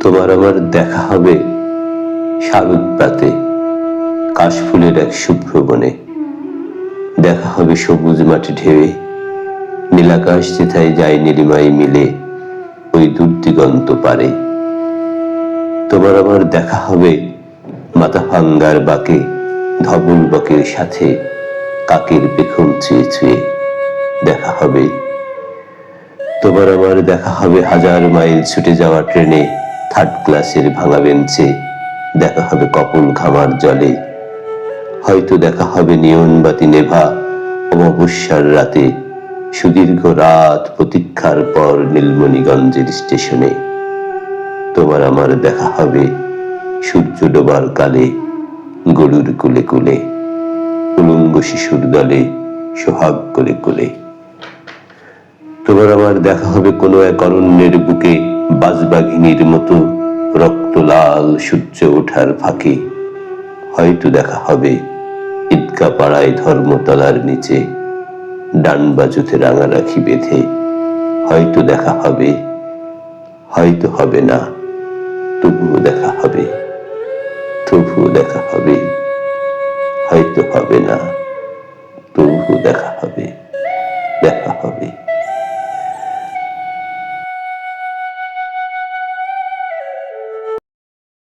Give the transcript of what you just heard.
তোমার আমার দেখা হবে শারদ প্রাতে, কাশফুলের এক শুভ্র বনে। দেখা হবে সবুজ মাঠে ঢেউয়ে, নীলাকাশ যেথায় যায় নীলিমাই মিলে ওই দূর দিগন্ত পারে। তোমার আমার দেখা হবে মাথাভাঙ্গার বাঁকে, ধবল বকের সাথে কাকের পেখম ছুঁয়ে ছুঁয়ে। দেখা হবে তোমার আমার দেখা হবে হাজার মাইল ছুটে যাওয়া ট্রেনে, থার্ড ক্লাসের ভাঙা বেঞ্চে। দেখা হবে কপল ঘামার জলে। হয়তো দেখা হবে নিয়ন বাতি নেভা অমাবস্যার রাতে, সুদীর্ঘ রাত প্রতীক্ষার পর নীলমণিগঞ্জের স্টেশনে। তোমার আমার দেখা হবে সূর্য ডোবার কালে, গরুর কুলে কুলে, উলঙ্গ শিশুর দলে, সোহাগ কোলে কোলে। তোমার আমার দেখা হবে কোনো এক অরণ্যের বুকে, বাজবাঘিনীর মতো রক্ত লাল সূর্য ওঠার ফাঁকে। হয়তো দেখা হবে ঈদগা পাড়ায় ধর্মতলার নিচে, ডান বাজুতে রাঙা রাখি বেঁধে। হয়তো দেখা হবে, হয়তো হবে না, তবুও দেখা হবে, তবুও দেখা হবে। হয়তো হবে না, তবুও দেখা হবে, দেখা হবে।